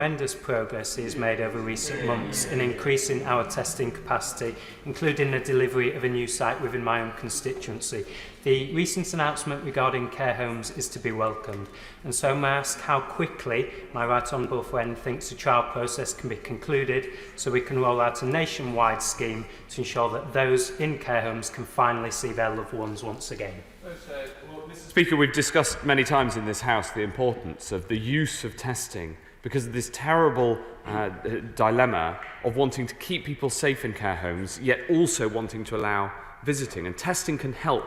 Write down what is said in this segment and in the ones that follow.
Tremendous progress is made over recent months in increasing our testing capacity, including the delivery of a new site within my own constituency. The recent announcement regarding care homes is to be welcomed, and so may I ask how quickly my right honourable friend thinks the trial process can be concluded so we can roll out a nationwide scheme to ensure that those in care homes can finally see their loved ones once again. Well, Mr. Speaker, we've discussed many times in this House the importance of the use of testing because of this terrible dilemma of wanting to keep people safe in care homes, yet also wanting to allow visiting. And testing can help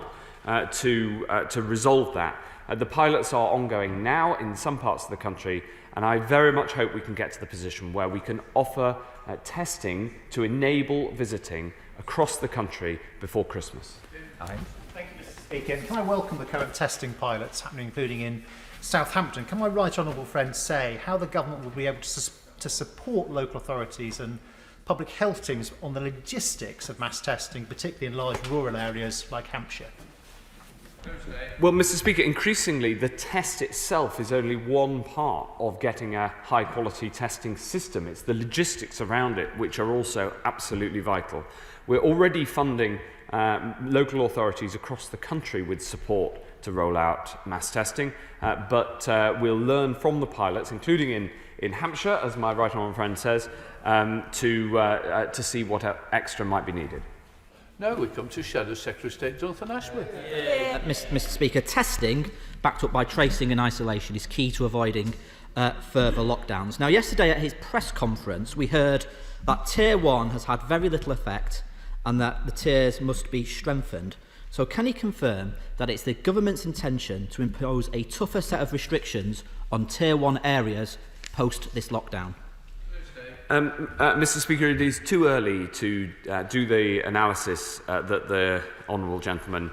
to resolve that. The pilots are ongoing now in some parts of the country, and I very much hope we can get to the position where we can offer testing to enable visiting across the country before Christmas. Thank you, Mr. Speaker. Can I welcome the current testing pilots happening, including in Southampton? Can my right honourable friend say how the government will be able to support local authorities and public health teams on the logistics of mass testing, particularly in large rural areas like Hampshire? Well, Mr. Speaker, increasingly the test itself is only one part of getting a high-quality testing system. It's the logistics around it which are also absolutely vital. We're already funding local authorities across the country with support to roll out mass testing, but we'll learn from the pilots, including in Hampshire, as my right honourable friend says, to see what extra might be needed. Now we come to Shadow Secretary of State Jonathan Ashworth. Mr. Speaker, testing, backed up by tracing and isolation, is key to avoiding further lockdowns. Now, yesterday at his press conference, we heard that Tier 1 has had very little effect and that the tiers must be strengthened. So can he confirm that it's the government's intention to impose a tougher set of restrictions on Tier 1 areas post this lockdown? Mr. Speaker, it is too early to do the analysis that the honourable gentleman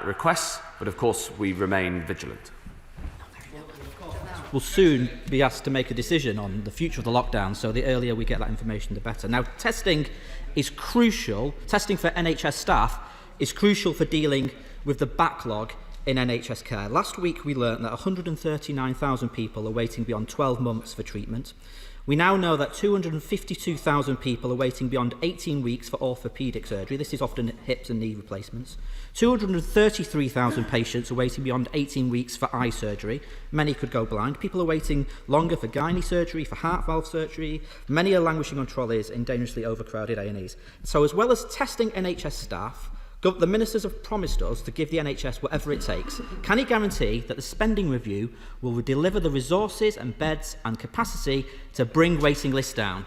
requests, but of course we remain vigilant. We'll soon be asked to make a decision on the future of the lockdown, so the earlier we get that information, the better. Now, testing is crucial. Testing for NHS staff is crucial for dealing with the backlog in NHS care. Last week we learnt that 139,000 people are waiting beyond 12 months for treatment. We now know that 252,000 people are waiting beyond 18 weeks for orthopaedic surgery. This is often hips and knee replacements. 233,000 patients are waiting beyond 18 weeks for eye surgery. Many could go blind. People are waiting longer for gynae surgery, for heart valve surgery. Many are languishing on trolleys in dangerously overcrowded A&Es. So as well as testing NHS staff, the ministers have promised us to give the NHS whatever it takes. Can he guarantee that the spending review will deliver the resources and beds and capacity to bring waiting lists down?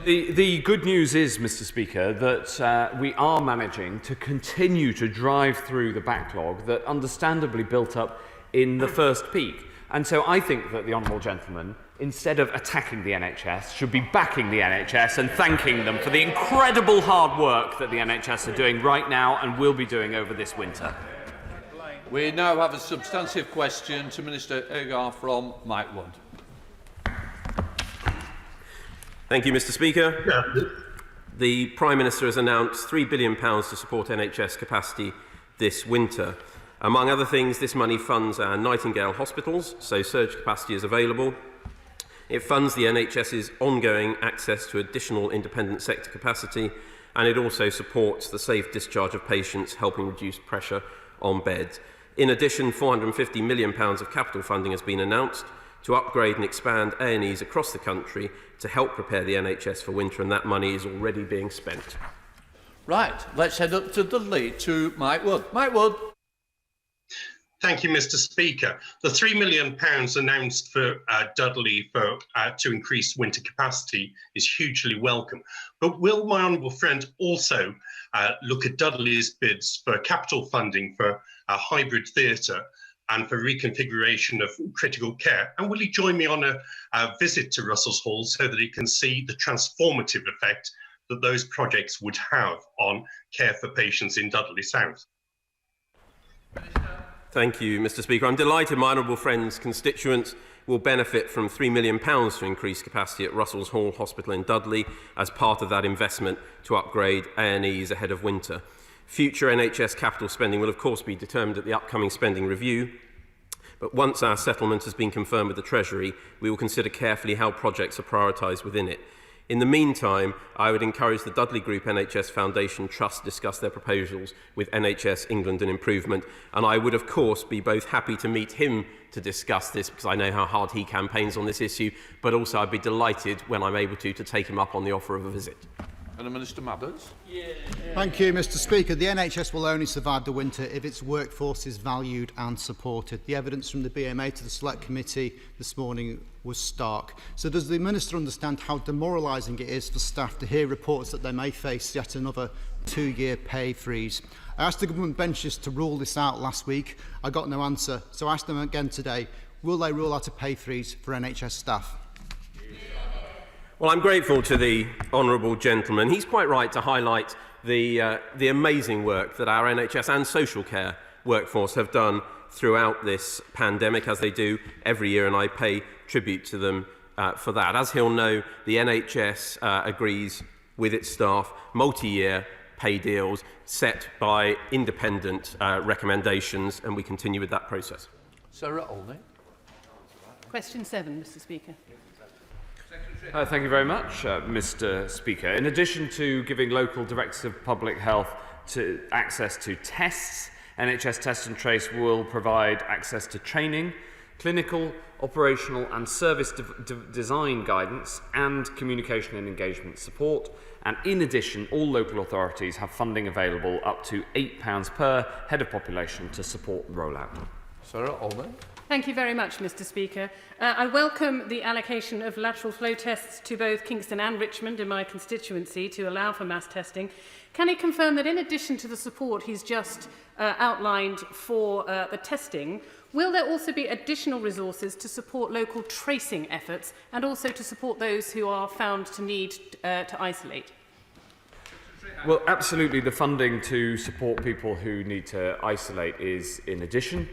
The good news is, Mr. Speaker, that we are managing to continue to drive through the backlog that understandably built up in the first peak. And so I think that the honourable gentleman, instead of attacking the NHS, should be backing the NHS and thanking them for the incredible hard work that the NHS are doing right now and will be doing over this winter. We now have a substantive question to Minister Agar from Mike Wood. Thank you, Mr. Speaker. The Prime Minister has announced £3 billion to support NHS capacity this winter. Among other things, this money funds our Nightingale hospitals, so surge capacity is available. It funds the NHS's ongoing access to additional independent sector capacity, and it also supports the safe discharge of patients, helping reduce pressure on beds. In addition, £450 million of capital funding has been announced to upgrade and expand A&Es across the country to help prepare the NHS for winter, and that money is already being spent. Right, let's head up to Dudley to Mike Wood. Mike Wood. Thank you, Mr. Speaker. The £3 million announced for Dudley to increase winter capacity is hugely welcome. But will my honourable friend also look at Dudley's bids for capital funding for a hybrid theatre and for reconfiguration of critical care? And will he join me on a visit to Russell's Hall so that he can see the transformative effect that those projects would have on care for patients in Dudley South? Thank you, Mr. Speaker. I'm delighted my honourable friend's constituents will benefit from £3 million to increase capacity at Russell's Hall Hospital in Dudley as part of that investment to upgrade A&Es ahead of winter. Future NHS capital spending will of course be determined at the upcoming spending review, But once our settlement has been confirmed with the Treasury, we will consider carefully how projects are prioritised within it. In the meantime, I would encourage the Dudley Group NHS Foundation Trust to discuss their proposals with NHS England and Improvement, and I would of course be both happy to meet him to discuss this because I know how hard he campaigns on this issue, but also I'd be delighted when I'm able to take him up on the offer of a visit. And the Minister Madders. Thank you, Mr. Speaker. The NHS will only survive the winter if its workforce is valued and supported. The evidence from the BMA to the Select Committee this morning was stark. So does the Minister understand how demoralising it is for staff to hear reports that they may face yet another 2-year pay freeze? I asked the government benches to rule this out last week. I got no answer, so I asked them again today. Will they rule out a pay freeze for NHS staff? Well, I'm grateful to the honourable gentleman. He's quite right to highlight the amazing work that our NHS and social care workforce have done throughout this pandemic, as they do every year, and I pay tribute to them for that. As he'll know, the NHS agrees with its staff multi-year pay deals set by independent recommendations, and we continue with that process. Sarah Olney. Question 7, Mr. Speaker. Thank you very much, Mr. Speaker. In addition to giving local directors of public health access to tests, NHS Test and Trace will provide access to training, clinical, operational and service design guidance and communication and engagement support. And in addition, all local authorities have funding available up to £8 per head of population to support the rollout. Sarah Olney. Thank you very much, Mr. Speaker. I welcome the allocation of lateral flow tests to both Kingston and Richmond in my constituency to allow for mass testing. Can he confirm that in addition to the support he's just outlined for the testing, will there also be additional resources to support local tracing efforts and also to support those who are found to need to isolate? Well, absolutely. The funding to support people who need to isolate is in addition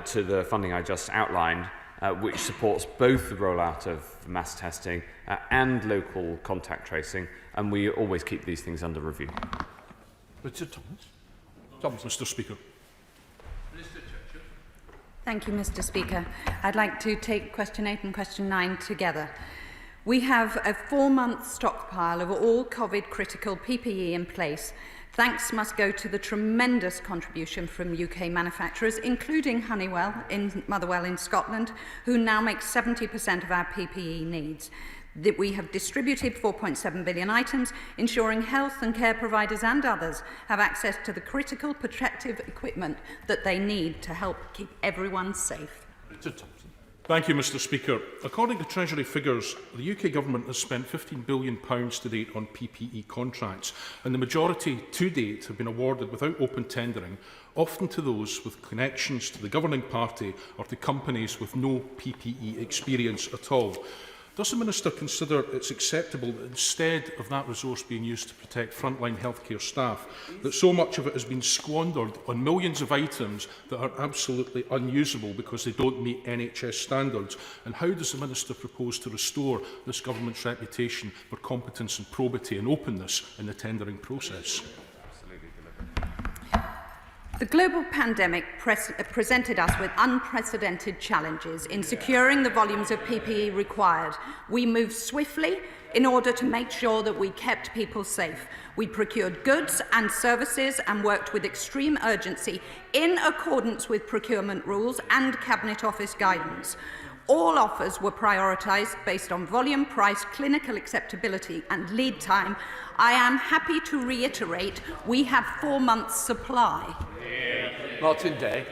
to the funding I just outlined, which supports both the rollout of mass testing and local contact tracing, and we always keep these things under review. Richard Thomas. Mr. Speaker. Thank you, Mr. Speaker. I'd like to take question 8 and question 9 together. We have a 4-month stockpile of all COVID critical PPE in place. Thanks must go to the tremendous contribution from UK manufacturers, including Honeywell in Motherwell in Scotland, who now make 70% of our PPE needs. That we have distributed 4.7 billion items, ensuring health and care providers and others have access to the critical protective equipment that they need to help keep everyone safe. Richard Thompson. Thank you, Mr. Speaker. According to Treasury figures, the UK Government has spent £15 billion to date on PPE contracts, and the majority to date have been awarded without open tendering, often to those with connections to the governing party or to companies with no PPE experience at all. Does the Minister consider it's acceptable that instead of that resource being used to protect frontline healthcare staff, that so much of it has been squandered on millions of items that are absolutely unusable because they don't meet NHS standards? And how does the Minister propose to restore this government's reputation for competence and probity and openness in the tendering process? The global pandemic presented us with unprecedented challenges in securing the volumes of PPE required. We moved swiftly in order to make sure that we kept people safe. We procured goods and services and worked with extreme urgency in accordance with procurement rules and Cabinet Office guidance. All offers were prioritised based on volume, price, clinical acceptability and lead time. I am happy to reiterate we have 4 months' supply. Martin Day.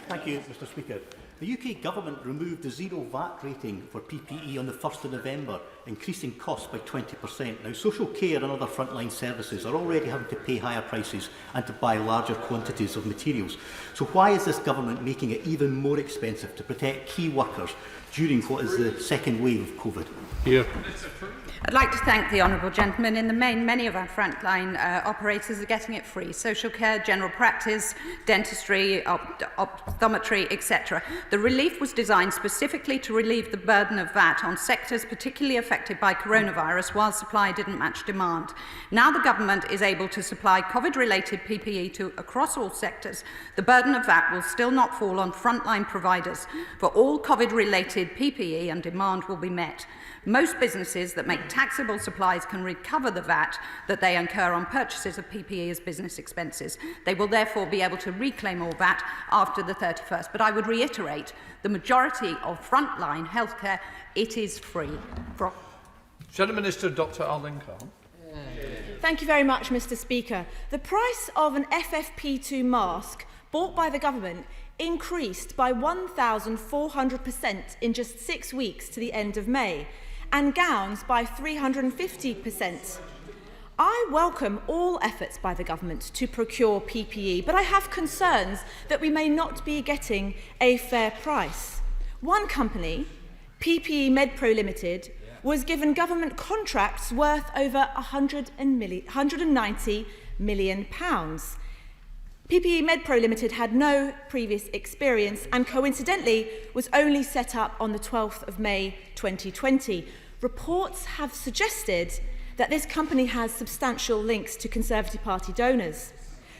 Thank you, Mr. Speaker. The UK Government removed the zero VAT rating for PPE on the 1st of November, increasing costs by 20%. Now, social care and other frontline services are already having to pay higher prices and to buy larger quantities of materials. So why is this government making it even more expensive to protect key workers during what is the second wave of COVID? Here. I'd like to thank the honourable gentleman. In the main, many of our frontline operators are getting it free. Social care, general practice, dentistry, optometry, etc. The relief was designed specifically to relieve the burden of VAT on sectors particularly affected by coronavirus while supply didn't match demand. Now the government is able to supply COVID-related PPE to across all sectors. The burden of VAT will still not fall on frontline providers, for all COVID-related PPE and demand will be met. Most businesses that make taxable supplies can recover the VAT that they incur on purchases of PPE as business expenses. They will therefore be able to reclaim all VAT after the 31st. But I would reiterate, the majority of frontline healthcare, it is free. Shadow Minister Dr Arlington. Thank you very much, Mr Speaker. The price of an FFP2 mask bought by the government increased by 1,400% in just 6 weeks to the end of May, and gowns by 350%. I welcome all efforts by the government to procure PPE, but I have concerns that we may not be getting a fair price. One company, PPE MedPro Limited, was given government contracts worth over £190 million. PPE MedPro Limited had no previous experience and coincidentally was only set up on the 12th of May 2020. Reports have suggested that this company has substantial links to Conservative Party donors.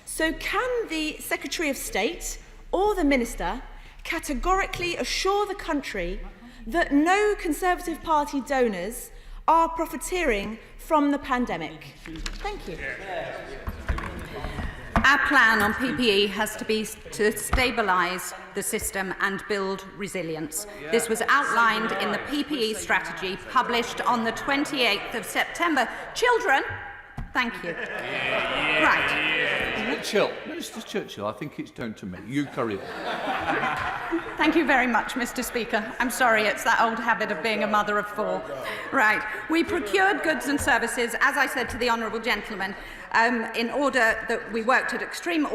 So can the Secretary of State or the Minister categorically assure the country that no Conservative Party donors are profiteering from the pandemic? Thank you. Our plan on PPE has to be to stabilise the system and build resilience. This was outlined in the PPE strategy published on the 28th of September. Children, thank you. Right. Minister Churchill, I think it's down to me. You carry on. Thank you very much, Mr Speaker. I'm sorry, it's that old habit of being a mother of four. Right. We procured goods and services, as I said to the honourable gentleman, in order that we worked at extreme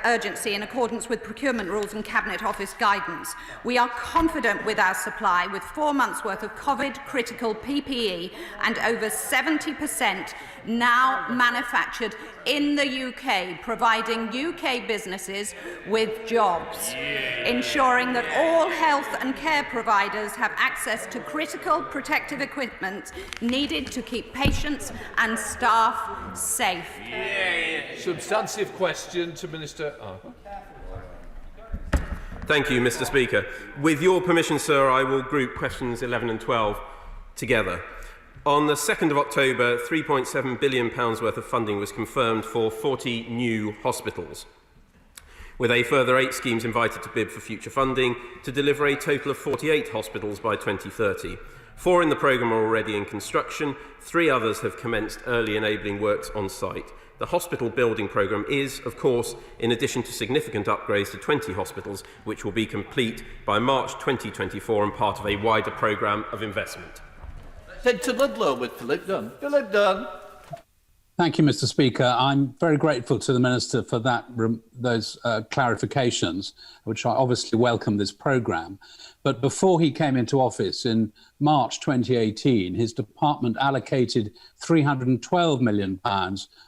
urgency in accordance with procurement rules and Cabinet Office guidance. We are confident with our supply, with 4 months' worth of COVID-critical PPE and over 70% now manufactured in the UK, providing UK businesses with jobs, ensuring that all health and care providers have access to critical protective equipment needed to keep patients and staff safe. Substantive question to Minister. Thank you, Mr Speaker. With your permission, sir, I will group questions 11 and 12 together. On the 2nd of October, £3.7 billion worth of funding was confirmed for 40 new hospitals, with a further 8 schemes invited to bid for future funding to deliver a total of 48 hospitals by 2030. 4 in the programme are already in construction, 3 others have commenced early enabling works on site. The hospital building programme is, of course, in addition to significant upgrades to 20 hospitals, which will be complete by March 2024 and part of a wider programme of investment. Head to Ludlow with Philip Dunn. Philip Dunn. Thank you, Mr Speaker. I'm very grateful to the Minister for those clarifications, which I obviously welcome this programme. But before he came into office in March 2018, his department allocated £312 million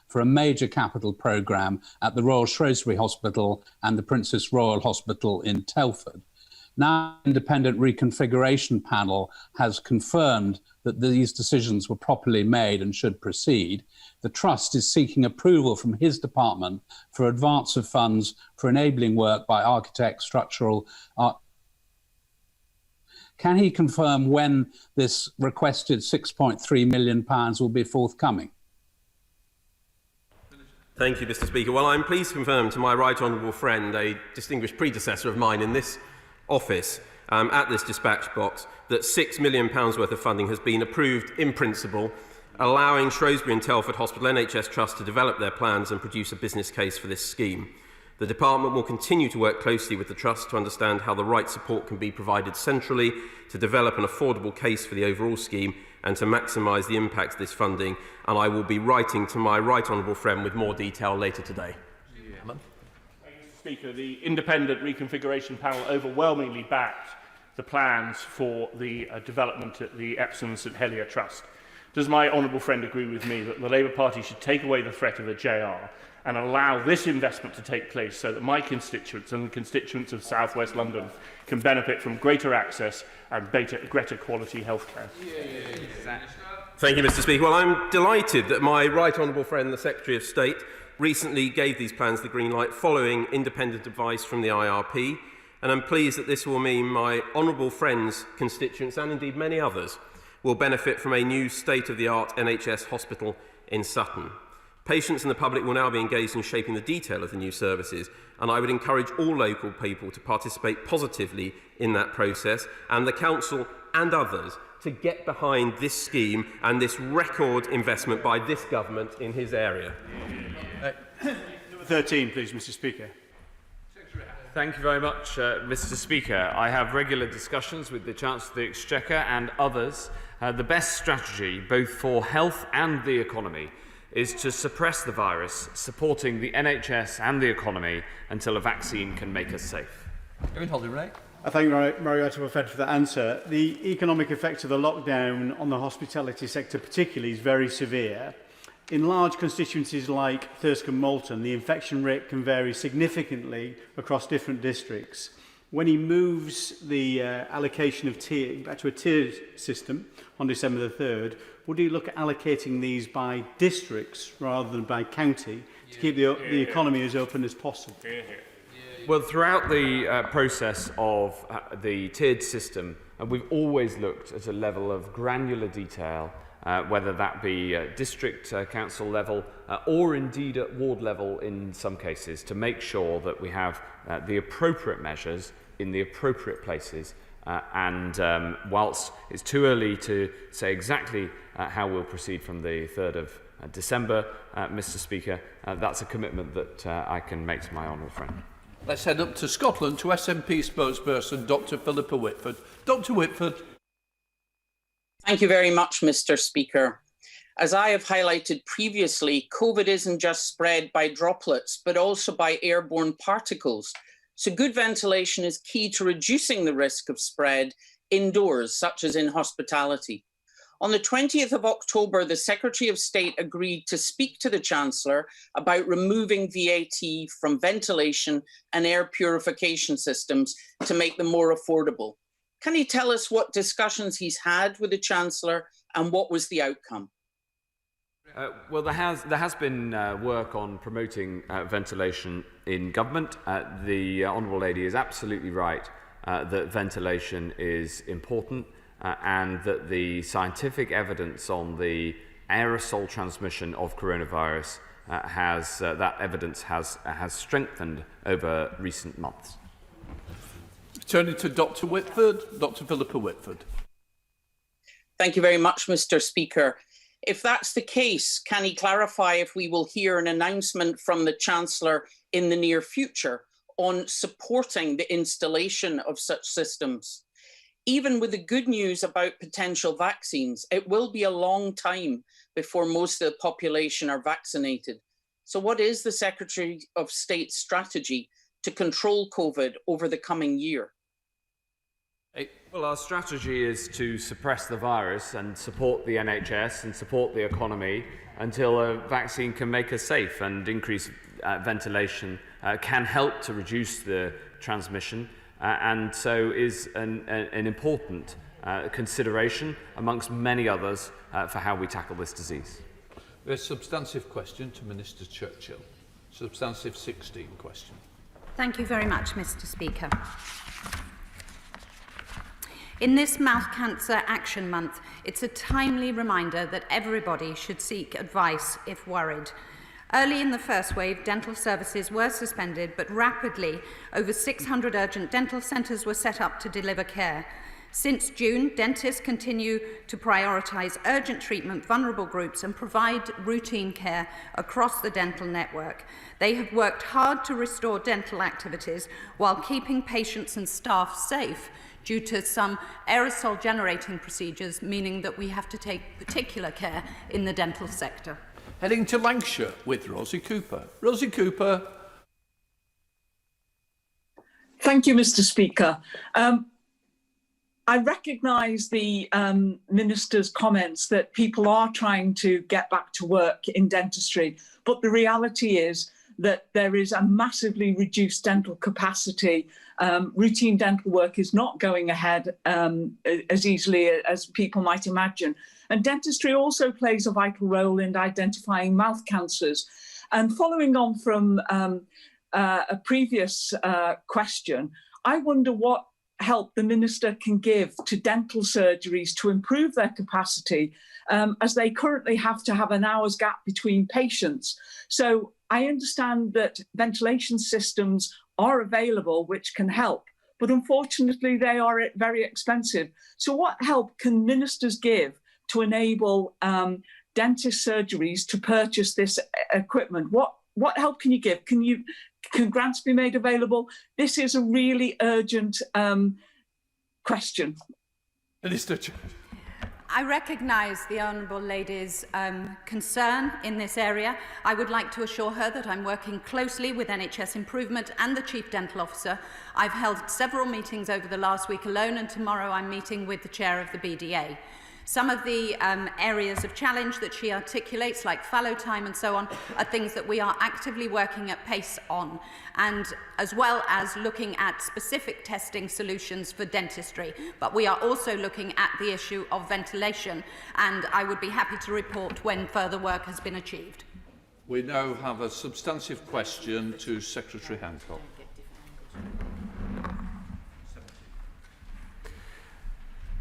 for a major capital programme at the Royal Shrewsbury Hospital and the Princess Royal Hospital in Telford. Now, the independent reconfiguration panel has confirmed that these decisions were properly made and should proceed. The Trust is seeking approval from his department for advance of funds for enabling work by architects, structural art. Can he confirm when this requested £6.3 million will be forthcoming? Thank you, Mr Speaker. Well, I'm pleased to confirm to my right honourable friend, a distinguished predecessor of mine in this office, at this dispatch box, that £6 million worth of funding has been approved in principle, allowing Shrewsbury and Telford Hospital NHS Trust to develop their plans and produce a business case for this scheme. The department will continue to work closely with the Trust to understand how the right support can be provided centrally to develop an affordable case for the overall scheme and to maximise the impact of this funding, and I will be writing to my right honourable friend with more detail later today. Mr Speaker, the independent reconfiguration panel overwhelmingly backed the plans for the development at the Epsom St Helier Trust. Does my honourable friend agree with me that the Labour Party should take away the threat of a JR and allow this investment to take place so that my constituents and the constituents of South West London can benefit from greater access and greater quality healthcare? Thank you, Mr. Speaker. Well, I'm delighted that my right honourable friend, the Secretary of State, recently gave these plans the green light following independent advice from the IRP, and I'm pleased that this will mean my honourable friend's constituents, and indeed many others, will benefit from a new state-of-the-art NHS hospital in Sutton. Patients and the public will now be engaged in shaping the detail of the new services, and I would encourage all local people to participate positively in that process, and the Council and others to get behind this scheme and this record investment by this government in his area. Number 13, please, Mr. Speaker. Thank you very much, Mr. Speaker. I have regular discussions with the Chancellor of the Exchequer and others. The best strategy, both for health and the economy, is to suppress the virus, supporting the NHS and the economy until a vaccine can make us safe. I thank Mary Atterbury for that answer. The economic effects of the lockdown on the hospitality sector particularly is very severe. In large constituencies like Thirsk and Malton, the infection rate can vary significantly across different districts. When he moves the allocation of back to a tier system on December the 3rd, would he look at allocating these by districts rather than by county to keep the economy as open as possible? Well, throughout the process of the tiered system, we've always looked at a level of granular detail, whether that be district council level or indeed at ward level in some cases, to make sure that we have the appropriate measures in the appropriate places. Whilst it's too early to say exactly how we'll proceed from the 3rd of December, Mr. Speaker, that's a commitment that I can make to my honourable friend. Let's head up to Scotland to SNP spokesperson Dr Philippa Whitford. Dr Whitford. Thank you very much, Mr. Speaker. As I have highlighted previously, COVID isn't just spread by droplets, but also by airborne particles. So good ventilation is key to reducing the risk of spread indoors, such as in hospitality. On the 20th of October, the Secretary of State agreed to speak to the Chancellor about removing VAT from ventilation and air purification systems to make them more affordable. Can he tell us what discussions he's had with the Chancellor and what was the outcome? Well, there has been work on promoting ventilation in government. The Honourable Lady is absolutely right that ventilation is important and that the scientific evidence on the aerosol transmission of coronavirus that evidence has strengthened over recent months. Turning to Dr Whitford, Dr Philippa Whitford. Thank you very much, Mr. Speaker. If that's the case, can he clarify if we will hear an announcement from the Chancellor in the near future on supporting the installation of such systems? Even with the good news about potential vaccines, it will be a long time before most of the population are vaccinated. So what is the Secretary of State's strategy to control COVID over the coming year? Well, our strategy is to suppress the virus and support the NHS and support the economy until a vaccine can make us safe, and increased ventilation can help to reduce the transmission and so is an important consideration amongst many others for how we tackle this disease. A substantive question to Minister Churchill. Substantive 16 question. Thank you very much, Mr. Speaker. In this Mouth Cancer Action Month, it's a timely reminder that everybody should seek advice if worried. Early in the first wave, dental services were suspended, but rapidly, over 600 urgent dental centres were set up to deliver care. Since June, dentists continue to prioritise urgent treatment, vulnerable groups, and provide routine care across the dental network. They have worked hard to restore dental activities while keeping patients and staff safe due to some aerosol generating procedures, meaning that we have to take particular care in the dental sector. Heading to Lancashire with Rosie Cooper. Rosie Cooper. Thank you, Mr. Speaker. I recognise the Minister's comments that people are trying to get back to work in dentistry, but the reality is that there is a massively reduced dental capacity. Routine dental work is not going ahead as easily as people might imagine. And dentistry also plays a vital role in identifying mouth cancers. And following on from a previous question, I wonder what help the Minister can give to dental surgeries to improve their capacity, as they currently have to have an hour's gap between patients. So I understand that ventilation systems are available which can help, but unfortunately they are very expensive. So what help can ministers give to enable dentist surgeries to purchase this equipment? What help can you give? Can grants be made available? This is a really urgent question. Minister. I recognise the Honourable Lady's concern in this area. I would like to assure her that I'm working closely with NHS Improvement and the Chief Dental Officer. I've held several meetings over the last week alone, and tomorrow I'm meeting with the Chair of the BDA. Some of the areas of challenge that she articulates, like fallow time and so on, are things that we are actively working at pace on, and as well as looking at specific testing solutions for dentistry. But we are also looking at the issue of ventilation, and I would be happy to report when further work has been achieved. We now have a substantive question to Secretary Hancock.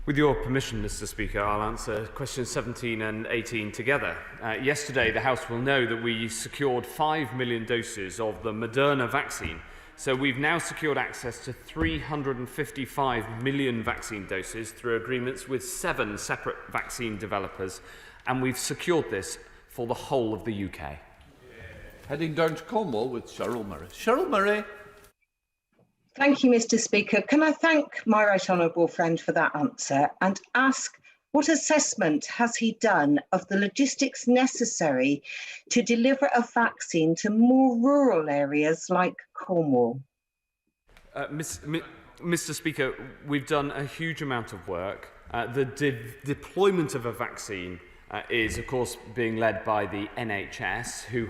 With your permission, Mr. Speaker, I'll answer questions 17 and 18 together. Yesterday, the House will know that we secured 5 million doses of the Moderna vaccine. So we've now secured access to 355 million vaccine doses through agreements with 7 separate vaccine developers, and we've secured this for the whole of the UK. Heading down to Cornwall with Cheryl Murray. Cheryl Murray. Thank you, Mr. Speaker. Can I thank my right honourable friend for that answer and ask what assessment has he done of the logistics necessary to deliver a vaccine to more rural areas like Cornwall? Mr. Speaker, we've done a huge amount of work. The deployment of a vaccine is, of course, being led by the NHS, who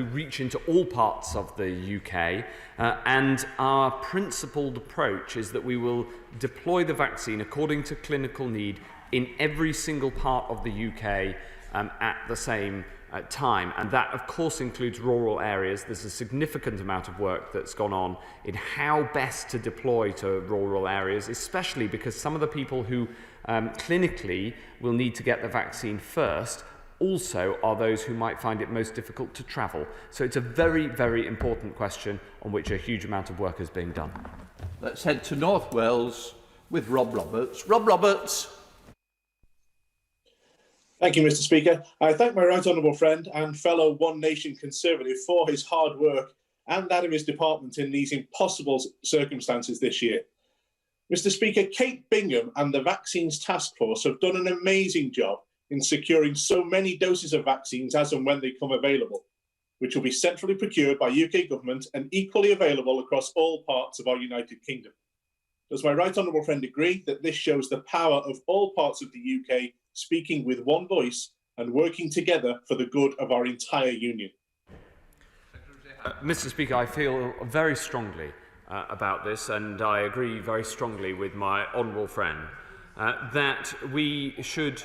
reach into all parts of the UK. And our principled approach is that we will deploy the vaccine according to clinical need in every single part of the UK at the same time. And that, of course, includes rural areas. There's a significant amount of work that's gone on in how best to deploy to rural areas, especially because some of the people who clinically will need to get the vaccine first also are those who might find it most difficult to travel. So it's a very, very important question on which a huge amount of work is being done. Let's head to North Wales with Rob Roberts. Rob Roberts. Thank you, Mr. Speaker. I thank my right honourable friend and fellow One Nation Conservative for his hard work and that of his department in these impossible circumstances this year. Mr. Speaker, Kate Bingham and the Vaccines Task Force have done an amazing job in securing so many doses of vaccines as and when they come available, which will be centrally procured by UK government and equally available across all parts of our United Kingdom. Does my right honourable friend agree that this shows the power of all parts of the UK speaking with one voice and working together for the good of our entire union? Mr. Speaker, I feel very strongly about this, and I agree very strongly with my honourable friend that we should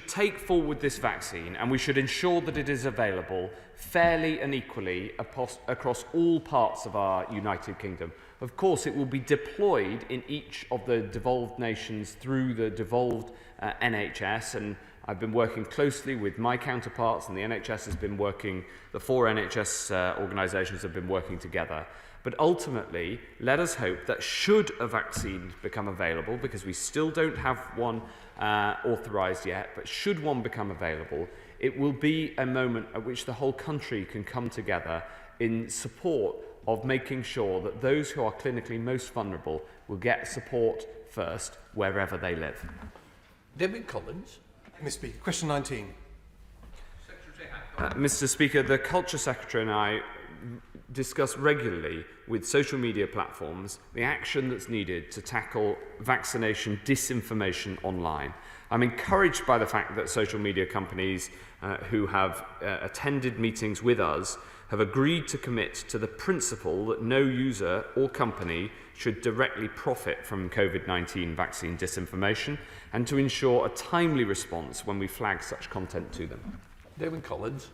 take forward this vaccine, and we should ensure that it is available fairly and equally across all parts of our United Kingdom. Of course, it will be deployed in each of the devolved nations through the devolved NHS, and I've been working closely with my counterparts, and the NHS has been working, the 4 NHS organisations have been working together. But ultimately, let us hope that should a vaccine become available, because we still don't have one authorised yet, but should one become available, it will be a moment at which the whole country can come together in support of making sure that those who are clinically most vulnerable will get support first wherever they live. David Collins. Mr. Speaker, question 19. Mr. Speaker, the Culture Secretary and I discuss regularly with social media platforms the action that's needed to tackle vaccination disinformation online. I'm encouraged by the fact that social media companies who have attended meetings with us have agreed to commit to the principle that no user or company should directly profit from COVID-19 vaccine disinformation, and to ensure a timely response when we flag such content to them. David Collins.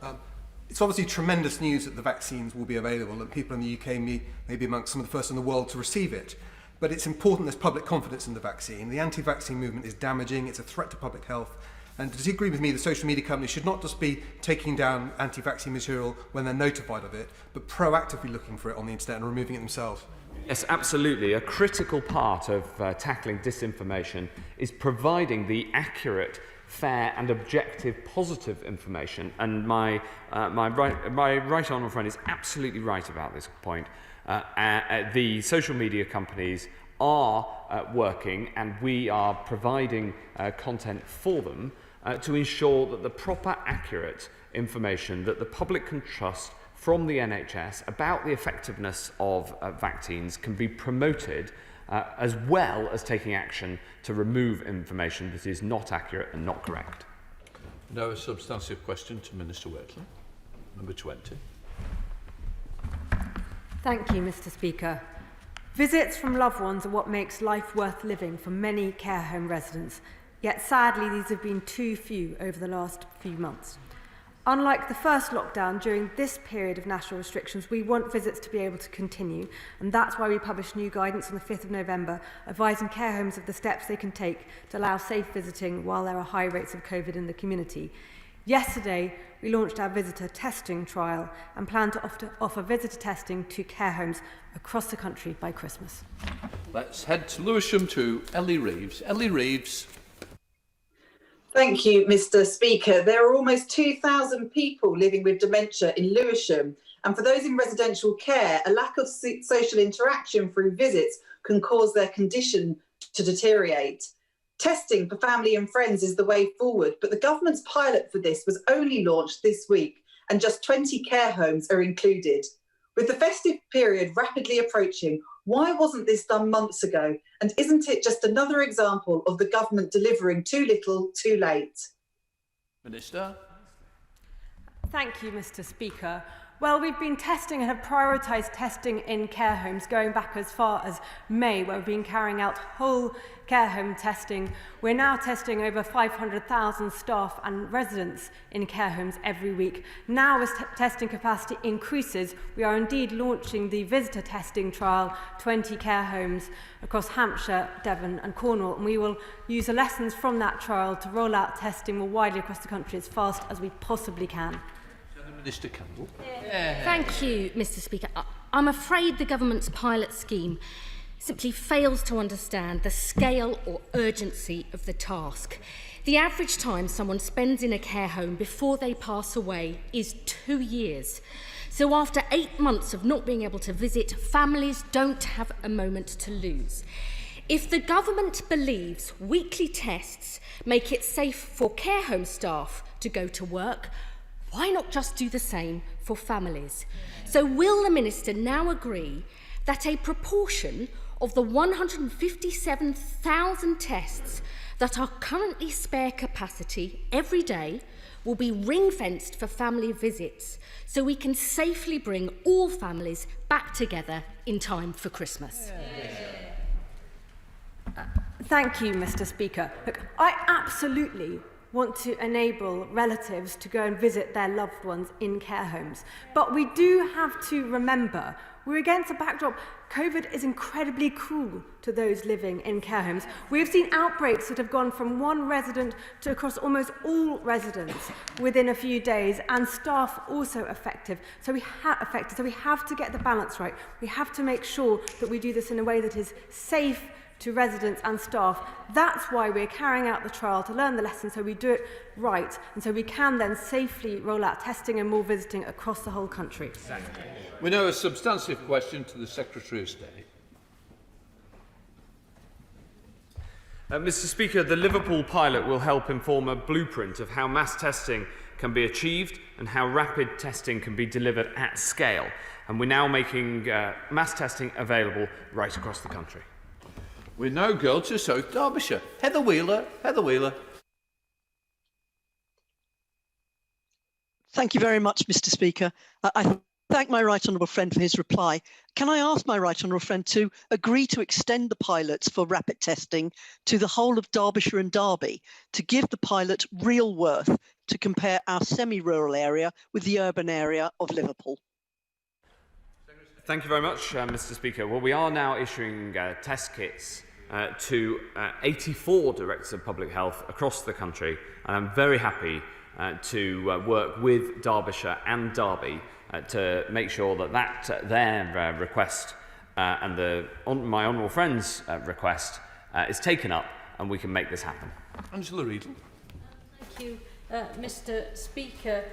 It's obviously tremendous news that the vaccines will be available and people in the UK may be amongst some of the first in the world to receive it. But it's important there's public confidence in the vaccine. The anti-vaccine movement is damaging, it's a threat to public health. And does he agree with me the social media companies should not just be taking down anti-vaccine material when they're notified of it, but proactively looking for it on the internet and removing it themselves? Yes, absolutely. A critical part of tackling disinformation is providing the accurate, fair and objective positive information. And my right honourable friend is absolutely right about this point. The social media companies are working, and we are providing content for them to ensure that the proper, accurate information that the public can trust from the NHS about the effectiveness of vaccines can be promoted, as well as taking action to remove information that is not accurate and not correct. Now a substantive question to Minister Waitley. Number 20. Thank you, Mr. Speaker. Visits from loved ones are what makes life worth living for many care home residents, yet sadly these have been too few over the last few months. Unlike the first lockdown, during this period of national restrictions, we want visits to be able to continue, and that's why we published new guidance on the 5th of November, advising care homes of the steps they can take to allow safe visiting while there are high rates of COVID in the community. Yesterday, we launched our visitor testing trial and plan to offer visitor testing to care homes across the country by Christmas. Let's head to Lewisham to Ellie Reeves. Ellie Reeves. Thank you, Mr. Speaker. There are almost 2,000 people living with dementia in Lewisham, and for those in residential care, a lack of social interaction through visits can cause their condition to deteriorate. Testing for family and friends is the way forward, but the government's pilot for this was only launched this week, and just 20 care homes are included. With the festive period rapidly approaching, why wasn't this done months ago? And isn't it just another example of the government delivering too little, too late? Minister. Thank you, Mr. Speaker. Well, we've been testing and have prioritised testing in care homes going back as far as May, where we've been carrying out whole care home testing. We're now testing over 500,000 staff and residents in care homes every week. Now, as testing capacity increases, we are indeed launching the visitor testing trial, 20 care homes across Hampshire, Devon and Cornwall, and we will use the lessons from that trial to roll out testing more widely across the country as fast as we possibly can. Minister Campbell. Thank you, Mr. Speaker. I'm afraid the government's pilot scheme simply fails to understand the scale or urgency of the task. The average time someone spends in a care home before they pass away is 2 years. So after 8 months of not being able to visit, families don't have a moment to lose. If the government believes weekly tests make it safe for care home staff to go to work, why not just do the same for families? So will the Minister now agree that a proportion of the 157,000 tests that are currently spare capacity every day will be ring-fenced for family visits so we can safely bring all families back together in time for Christmas? Thank you, Mr. Speaker. Look, I absolutely want to enable relatives to go and visit their loved ones in care homes. But we do have to remember, we're against a backdrop. COVID is incredibly cruel to those living in care homes. We've seen outbreaks that have gone from one resident to across almost all residents within a few days, and staff also affected. So we have to get the balance right. We have to make sure that we do this in a way that is safe to residents and staff. That's why we're carrying out the trial, to learn the lessons so we do it right, and so we can then safely roll out testing and more visiting across the whole country. We know a substantive question to the Secretary of State. Mr. Speaker, the Liverpool pilot will help inform a blueprint of how mass testing can be achieved and how rapid testing can be delivered at scale. And we're now making mass testing available right across the country. We now go to South Derbyshire. Heather Wheeler. Heather Wheeler. Thank you very much, Mr. Speaker. I thank my right honourable friend for his reply. Can I ask my right honourable friend to agree to extend the pilots for rapid testing to the whole of Derbyshire and Derby to give the pilot real worth to compare our semi-rural area with the urban area of Liverpool? Thank you very much, Mr. Speaker. Well, we are now issuing test kits to 84 directors of public health across the country, and I'm very happy to work with Derbyshire and Derby to make sure that their request and my honourable friend's request is taken up, and we can make this happen. Angela Riedel. Thank you, Mr. Speaker.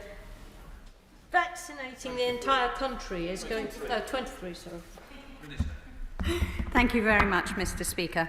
Vaccinating the entire country is going to 23, sorry. Thank you very much, Mr. Speaker.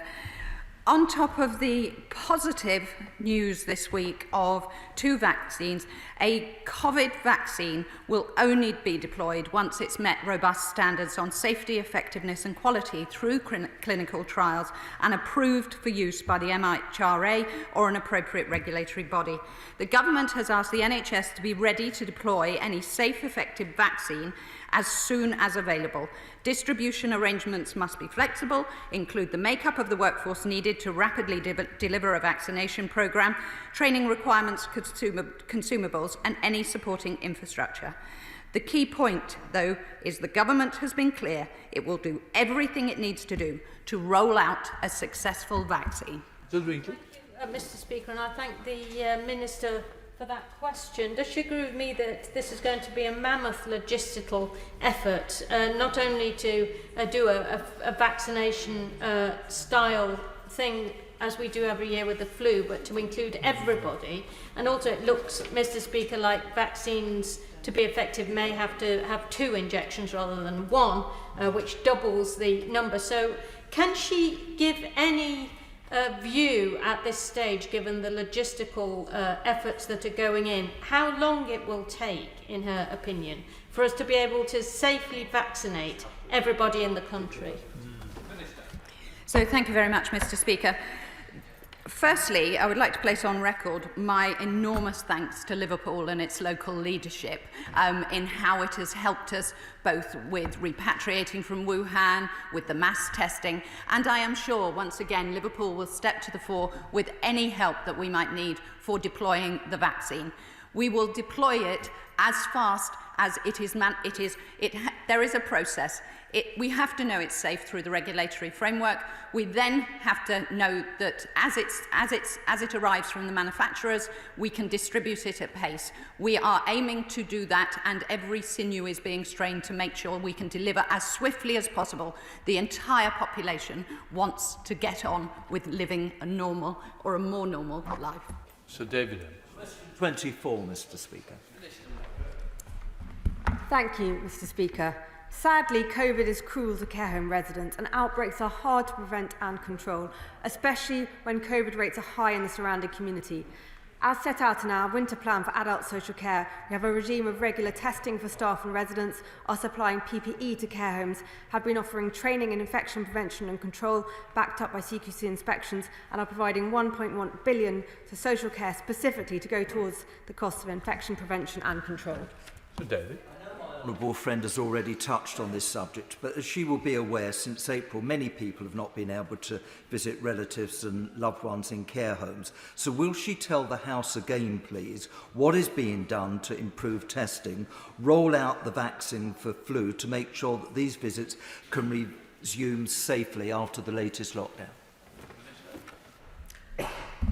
On top of the positive news this week of 2 vaccines, a COVID vaccine will only be deployed once it's met robust standards on safety, effectiveness and quality through clinical trials and approved for use by the MHRA or an appropriate regulatory body. The government has asked the NHS to be ready to deploy any safe, effective vaccine as soon as available. Distribution arrangements must be flexible, include the makeup of the workforce needed to rapidly deliver a vaccination programme, training requirements, consumables and any supporting infrastructure. The key point, though, is the government has been clear it will do everything it needs to do to roll out a successful vaccine. Thank you, Mr. Speaker, and I thank the Minister for that question. Does she agree with me that this is going to be a mammoth logistical effort, not only to do a vaccination style thing as we do every year with the flu, but to include everybody? And also it looks, Mr. Speaker, like vaccines to be effective may have to have 2 injections rather than 1, which doubles the number. So can she give any view at this stage, given the logistical efforts that are going in, how long it will take, in her opinion, for us to be able to safely vaccinate everybody in the country? So thank you very much, Mr. Speaker. Firstly, I would like to place on record my enormous thanks to Liverpool and its local leadership in how it has helped us both with repatriating from Wuhan, with the mass testing, and I am sure, once again, Liverpool will step to the fore with any help that we might need for deploying the vaccine. We will deploy it as fast as it is. There is a process. We have to know it's safe through the regulatory framework. We then have to know that as it arrives from the manufacturers, we can distribute it at pace. We are aiming to do that, and every sinew is being strained to make sure we can deliver as swiftly as possible. The entire population wants to get on with living a normal or a more normal life. Sir David. 24, Mr. Speaker. Thank you, Mr. Speaker. Sadly, COVID is cruel to care home residents, and outbreaks are hard to prevent and control, especially when COVID rates are high in the surrounding community. As set out in our winter plan for adult social care, we have a regime of regular testing for staff and residents, are supplying PPE to care homes, have been offering training in infection prevention and control, backed up by CQC inspections, and are providing £1.1 billion to social care specifically to go towards the costs of infection prevention and control. Sir David. My honourable friend has already touched on this subject, but as she will be aware, since April, many people have not been able to visit relatives and loved ones in care homes. So will she tell the House again, please, what is being done to improve testing, roll out the vaccine for flu to make sure that these visits can resume safely after the latest lockdown?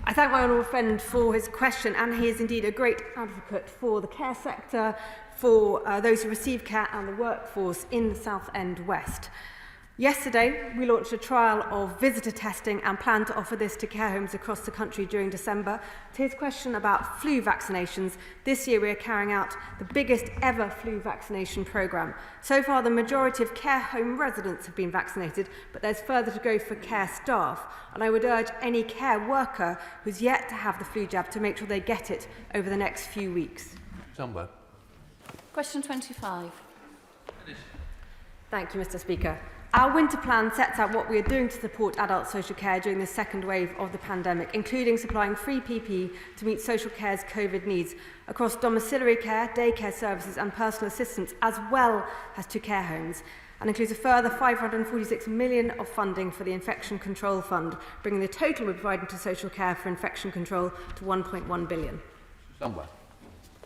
I thank my honourable friend for his question, and he is indeed a great advocate for the care sector, for those who receive care and the workforce in the South End West. Yesterday, we launched a trial of visitor testing and plan to offer this to care homes across the country during December. To his question about flu vaccinations, this year we are carrying out the biggest ever flu vaccination programme. So far, the majority of care home residents have been vaccinated, but there's further to go for care staff. And I would urge any care worker who's yet to have the flu jab to make sure they get it over the next few weeks. Somewhere. Question 25. Thank you, Mr. Speaker. Our winter plan sets out what we are doing to support adult social care during the second wave of the pandemic, including supplying free PPE to meet social care's COVID needs across domiciliary care, daycare services and personal assistance, as well as to care homes, and includes a further £546 million of funding for the Infection Control Fund, bringing the total we're providing to social care for infection control to £1.1 billion. Somewhere.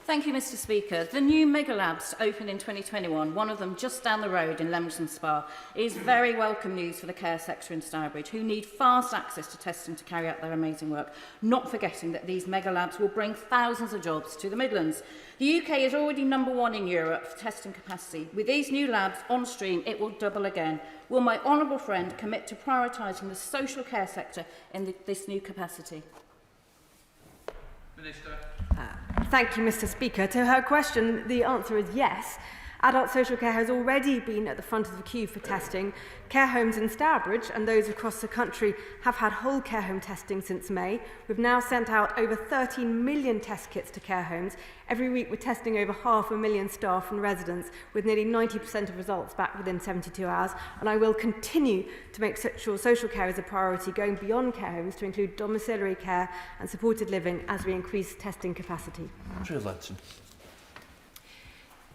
Thank you, Mr. Speaker. The new mega labs opened in 2021, one of them just down the road in Leamington Spa, is very welcome news for the care sector in Stourbridge, who need fast access to testing to carry out their amazing work, not forgetting that these mega labs will bring thousands of jobs to the Midlands. The UK is already #1 in Europe for testing capacity. With these new labs on stream, it will double again. Will my honourable friend commit to prioritising the social care sector in this new capacity? Minister. Thank you, Mr. Speaker. To her question, the answer is yes. Adult social care has already been at the front of the queue for testing. Care homes in Stourbridge and those across the country have had whole care home testing since May. We've now sent out over 13 million test kits to care homes. Every week we're testing over 500,000 staff and residents, with nearly 90% of results back within 72 hours. And I will continue to make sure social care is a priority, going beyond care homes to include domiciliary care and supported living as we increase testing capacity.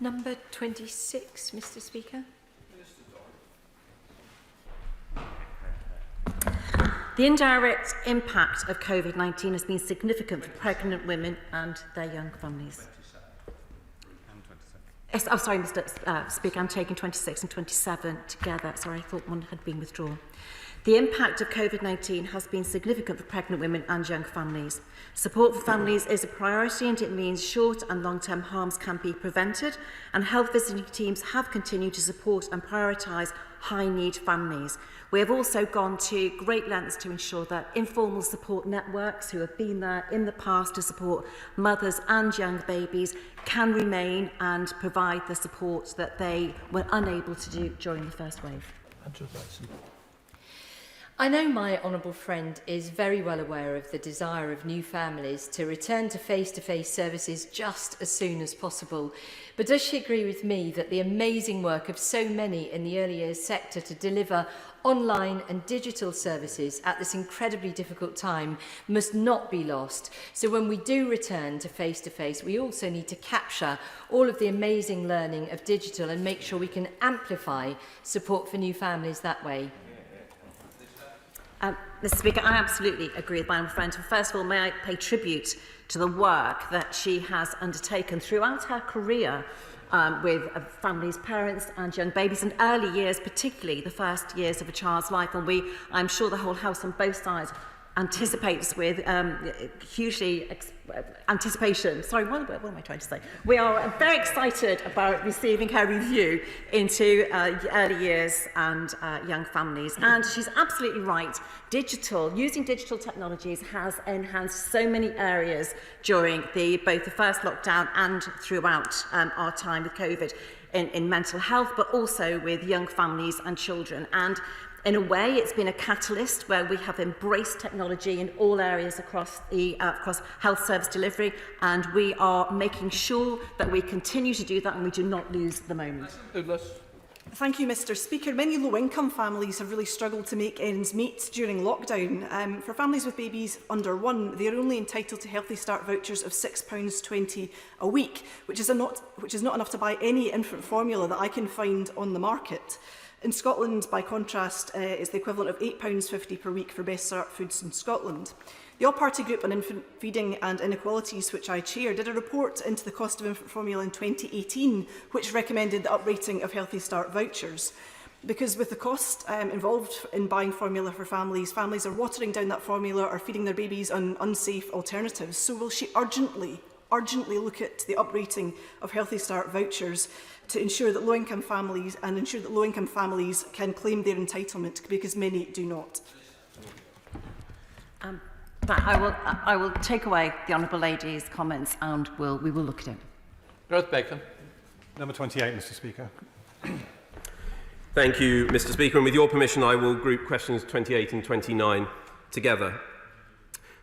Number 26, Mr. Speaker. The indirect impact of Covid-19 has been significant for pregnant women and their young families. Yes, I'm sorry, Mr. Speaker, I'm taking 26 and 27 together. Sorry, I thought one had been withdrawn. The impact of Covid-19 has been significant for pregnant women and young families. Support for families is a priority, and it means short and long-term harms can be prevented, and health visiting teams have continued to support and prioritise high-need families. We have also gone to great lengths to ensure that informal support networks who have been there in the past to support mothers and young babies can remain and provide the support that they were unable to do during the first wave. I know my honourable friend is very well aware of the desire of new families to return to face-to-face services just as soon as possible. But does she agree with me that the amazing work of so many in the early years sector to deliver online and digital services at this incredibly difficult time must not be lost? So when we do return to face-to-face, we also need to capture all of the amazing learning of digital and make sure we can amplify support for new families that way. Mr. Speaker, I absolutely agree with my friend. First of all, may I pay tribute to the work that she has undertaken throughout her career with families, parents and young babies, and early years, particularly the first years of a child's life. And I'm sure the whole House on both sides anticipates with hugely anticipation. Sorry, what am I trying to say? We are very excited about receiving her review into early years and young families. And she's absolutely right. Using digital technologies has enhanced so many areas during both the first lockdown and throughout our time with COVID in mental health, but also with young families and children. And in a way, it's been a catalyst where we have embraced technology in all areas across health service delivery, and we are making sure that we continue to do that and we do not lose the moment. Thank you, Mr. Speaker. Many low-income families have really struggled to make ends meet during lockdown. For families with babies under 1, they are only entitled to Healthy Start vouchers of £6.20 a week, which is not enough to buy any infant formula that I can find on the market. In Scotland, by contrast, is the equivalent of £8.50 per week for Best Start Foods in Scotland. The All-Party Group on Infant Feeding and Inequalities, which I chair, did a report into the cost of infant formula in 2018, which recommended the uprating of Healthy Start vouchers. Because with the cost involved in buying formula for families are watering down that formula or feeding their babies on unsafe alternatives. So will she urgently look at the uprating of Healthy Start vouchers to ensure that low-income families can claim their entitlement, because many do not? I will take away the Honourable Lady's comments and we will look at it. Gareth Bacon. Number 28, Mr. Speaker. Thank you, Mr. Speaker. And with your permission, I will group questions 28 and 29 together.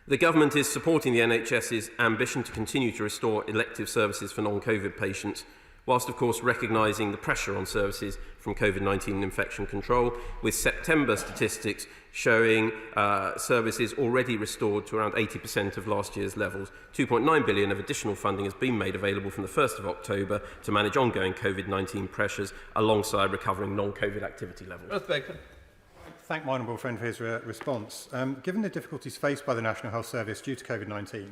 The Government is supporting the NHS's ambition to continue to restore elective services for non-COVID patients whilst of course recognising the pressure on services from Covid-19 infection control, with September statistics showing services already restored to around 80% of last year's levels. 2.9 billion of additional funding has been made available from the 1st of October to manage ongoing Covid-19 pressures alongside recovering non-Covid activity levels. Thank my honourable friend for his response. Given the difficulties faced by the National Health Service due to Covid-19,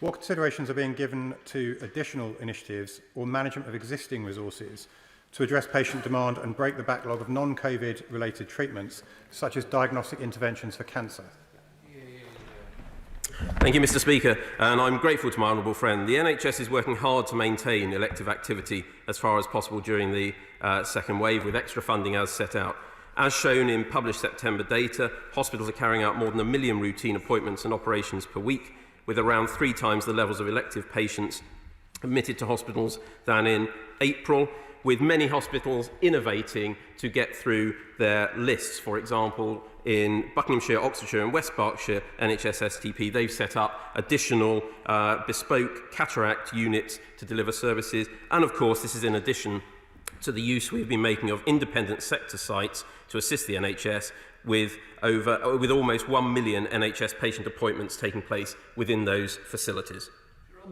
what considerations are being given to additional initiatives or management of existing resources to address patient demand and break the backlog of non-Covid related treatments, such as diagnostic interventions for cancer? Thank you, Mr. Speaker, and I'm grateful to my honourable friend. The NHS is working hard to maintain elective activity as far as possible during the second wave, with extra funding as set out. As shown in published September data, hospitals are carrying out more than 1 million routine appointments and operations per week, with around 3 times the levels of elective patients admitted to hospitals than in April, with many hospitals innovating to get through their lists. For example, in Buckinghamshire, Oxfordshire and West Berkshire NHS STP, they've set up additional bespoke cataract units to deliver services. And of course, this is in addition to the use we've been making of independent sector sites to assist the NHS, with almost 1 million NHS patient appointments taking place within those facilities.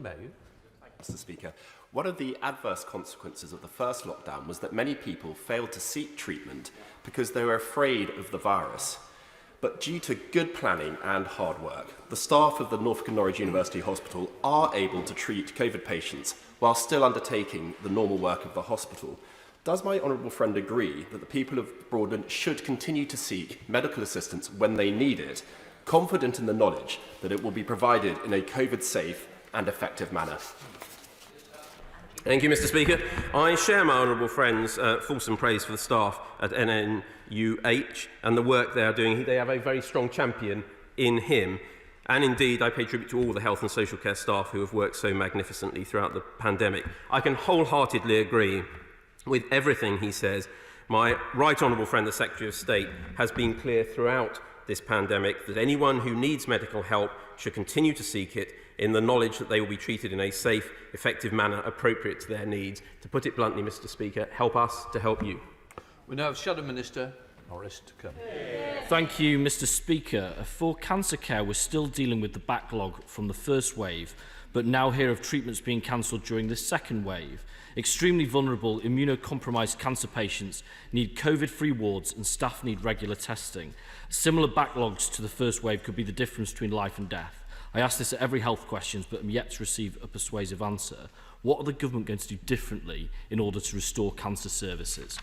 Mr. Speaker, one of the adverse consequences of the first lockdown was that many people failed to seek treatment because they were afraid of the virus. But due to good planning and hard work, the staff of the Norfolk and Norwich University Hospital are able to treat COVID patients while still undertaking the normal work of the hospital. Does my honourable friend agree that the people of Broadland should continue to seek medical assistance when they need it, confident in the knowledge that it will be provided in a COVID-safe and effective manner? Thank you, Mr. Speaker. I share my honourable friend's fulsome praise for the staff at NNUH and the work they are doing. They have a very strong champion in him. And indeed, I pay tribute to all the health and social care staff who have worked so magnificently throughout the pandemic. I can wholeheartedly agree with everything he says. My right honourable friend, the Secretary of State, has been clear throughout this pandemic that anyone who needs medical help should continue to seek it in the knowledge that they will be treated in a safe, effective manner appropriate to their needs. To put it bluntly, Mr. Speaker, help us to help you. We now have Shadow Minister Norris to come. Thank you, Mr. Speaker. For cancer care, we're still dealing with the backlog from the first wave, but now hear of treatments being cancelled during the second wave. Extremely vulnerable, immunocompromised cancer patients need COVID-free wards and staff need regular testing. Similar backlogs to the first wave could be the difference between life and death. I ask this at every health questions, but am yet to receive a persuasive answer. What are the government going to do differently in order to restore cancer services?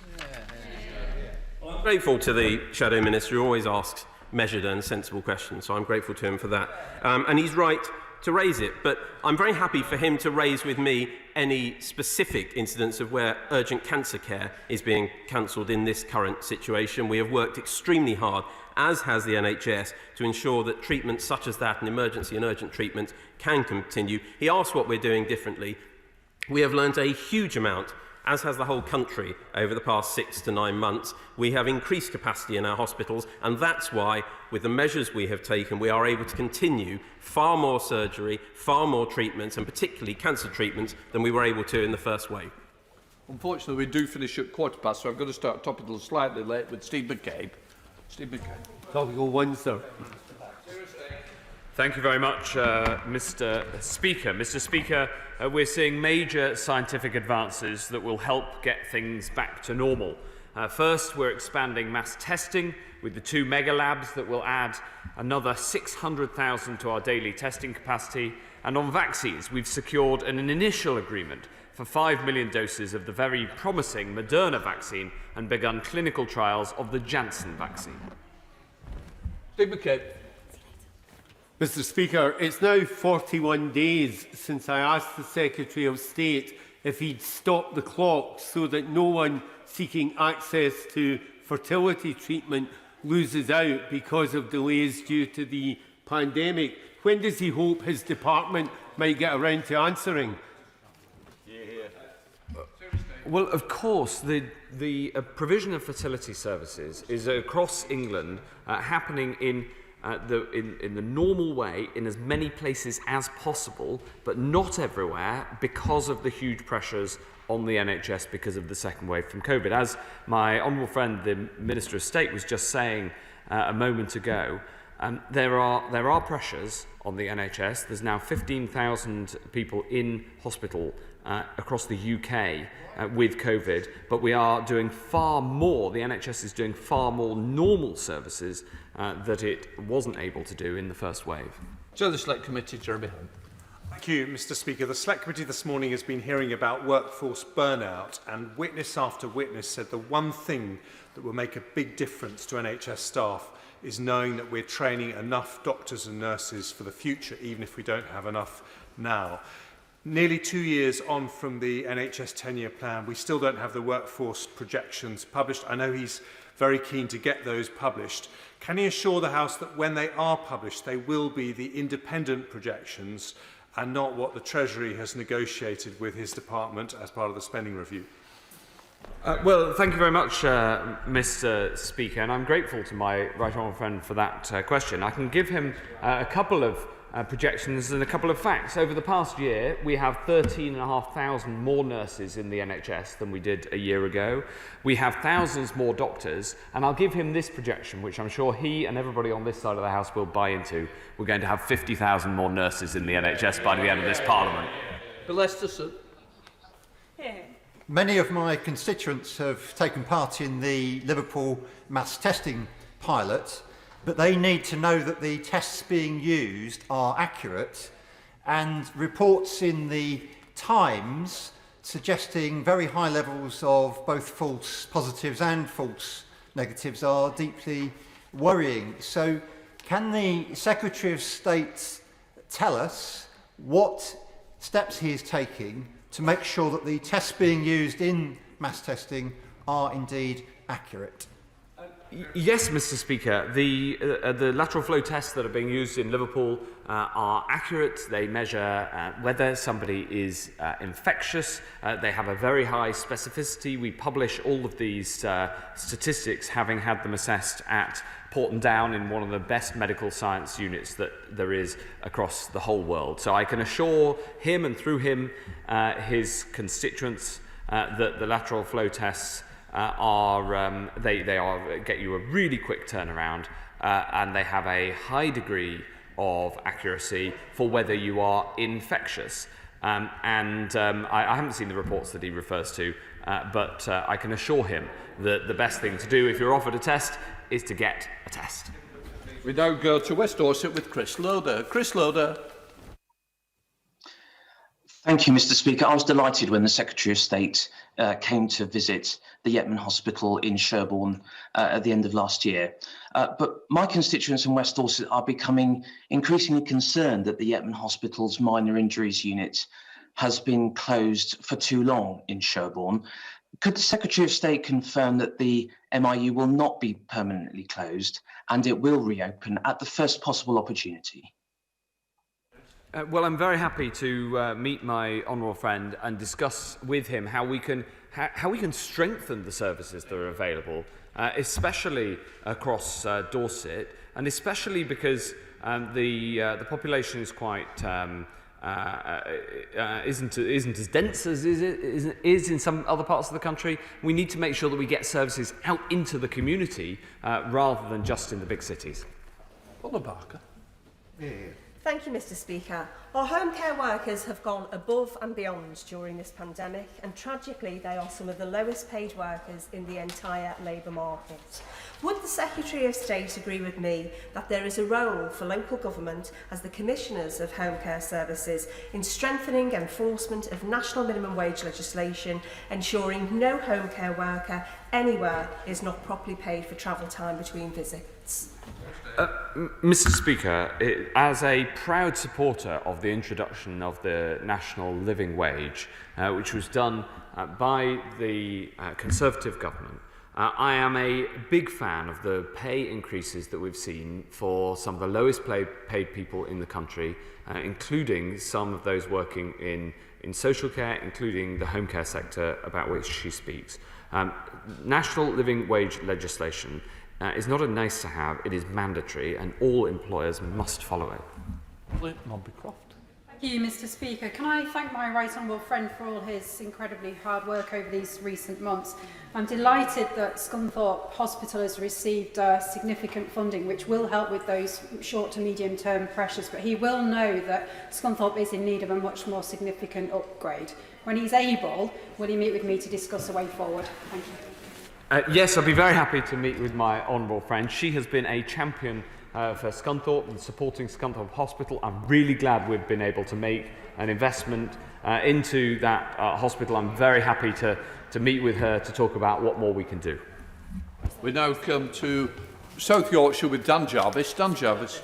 Well, I'm grateful to the Shadow Minister who always asks measured and sensible questions, so I'm grateful to him for that. And he's right to raise it, but I'm very happy for him to raise with me any specific incidents of where urgent cancer care is being cancelled in this current situation. We have worked extremely hard, as has the NHS, to ensure that treatments such as that and emergency and urgent treatments can continue. He asked what we're doing differently. We have learnt a huge amount, as has the whole country, over the past 6 to 9 months. We have increased capacity in our hospitals, and that's why, with the measures we have taken, we are able to continue far more surgery, far more treatments, and particularly cancer treatments, than we were able to in the first wave. Unfortunately, we do finish at 15:15, so I've got to start topical slightly late with Steve McCabe. Steve McCabe. Topical one, sir. Thank you very much, Mr. Speaker. Mr. Speaker, we're seeing major scientific advances that will help get things back to normal. First, we're expanding mass testing with the 2 mega labs that will add another 600,000 to our daily testing capacity. And on vaccines, we've secured an initial agreement for 5 million doses of the very promising Moderna vaccine and begun clinical trials of the Janssen vaccine. Steve McCabe. Mr. Speaker, it's now 41 days since I asked the Secretary of State if he'd stop the clock so that no one seeking access to fertility treatment loses out because of delays due to the pandemic. When does he hope his department might get around to answering? Well, of course, the provision of fertility services is across England happening in in the normal way in as many places as possible, but not everywhere because of the huge pressures on the NHS because of the second wave from COVID. As my honourable friend, the Minister of State, was just saying a moment ago, there are pressures on the NHS. There's now 15,000 people in hospital across the UK with COVID, but we are doing far more. The NHS is doing far more normal services that it wasn't able to do in the first wave. Chair of the Select Committee, Jeremy Hunt. Thank you, Mr. Speaker. The Select Committee this morning has been hearing about workforce burnout, and witness after witness said the one thing that will make a big difference to NHS staff is knowing that we're training enough doctors and nurses for the future, even if we don't have enough now. Nearly 2 years on from the NHS 10-year plan, we still don't have the workforce projections published. I know he's very keen to get those published. Can he assure the House that when they are published, they will be the independent projections and not what the Treasury has negotiated with his department as part of the spending review? Well, thank you very much, Mr. Speaker, and I'm grateful to my right honourable friend for that question. I can give him a couple of projections and a couple of facts. Over the past year, we have 13,500 more nurses in the NHS than we did a year ago. We have thousands more doctors, and I'll give him this projection, which I'm sure he and everybody on this side of the House will buy into. We're going to have 50,000 more nurses in the NHS by the end of this Parliament. Bill Esterson. Many of my constituents have taken part in the Liverpool mass testing pilot, but they need to know that the tests being used are accurate, and reports in the Times suggesting very high levels of both false positives and false negatives are deeply worrying. So can the Secretary of State tell us what steps he is taking to make sure that the tests being used in mass testing are indeed accurate? Yes, Mr. Speaker. The lateral flow tests that are being used in Liverpool are accurate. They measure whether somebody is infectious. They have a very high specificity. We publish all of these statistics, having had them assessed at Porton Down in one of the best medical science units that there is across the whole world. So I can assure him, and through him, his constituents, that the lateral flow tests they get you a really quick turnaround, and they have a high degree of accuracy for whether you are infectious. I haven't seen the reports that he refers to, but I can assure him that the best thing to do if you're offered a test is to get a test. We now go to West Dorset with Chris Loader. Chris Loader. Thank you, Mr. Speaker. I was delighted when the Secretary of State came to visit the Yetman Hospital in Sherborne at the end of last year. But my constituents in West Dorset are becoming increasingly concerned that the Yetman Hospital's minor injuries unit has been closed for too long in Sherborne. Could the Secretary of State confirm that the MIU will not be permanently closed and it will reopen at the first possible opportunity? Well, I'm very happy to meet my honourable friend and discuss with him how we can strengthen the services that are available, especially across Dorset, and especially because the population is quite isn't as dense as it is in some other parts of the country. We need to make sure that we get services out into the community rather than just in the big cities. Paula Barker. Thank you, Mr. Speaker. Our home care workers have gone above and beyond during this pandemic, and tragically they are some of the lowest paid workers in the entire labour market. Would the Secretary of State agree with me that there is a role for local government as the commissioners of home care services in strengthening enforcement of national minimum wage legislation, ensuring no home care worker anywhere is not properly paid for travel time between visits? Mr. Speaker, as a proud supporter of the introduction of the national living wage, which was done by the Conservative government, I am a big fan of the pay increases that we've seen for some of the lowest paid people in the country, including some of those working in social care, including the home care sector about which she speaks. National living wage legislation is not a nice to have, it is mandatory, and all employers must follow it. Thank you, Mr. Speaker. Can I thank my right honourable friend for all his incredibly hard work over these recent months. I'm delighted that Scunthorpe Hospital has received significant funding, which will help with those short to medium term pressures, but he will know that Scunthorpe is in need of a much more significant upgrade. When he's able, will he meet with me to discuss a way forward? Thank you. Yes, I'll be very happy to meet with my honourable friend. She has been a champion for Scunthorpe and supporting Scunthorpe Hospital. I'm really glad we've been able to make an investment into that hospital. I'm very happy to meet with her to talk about what more we can do. We now come to South Yorkshire with Dan Jarvis. Dan Jarvis.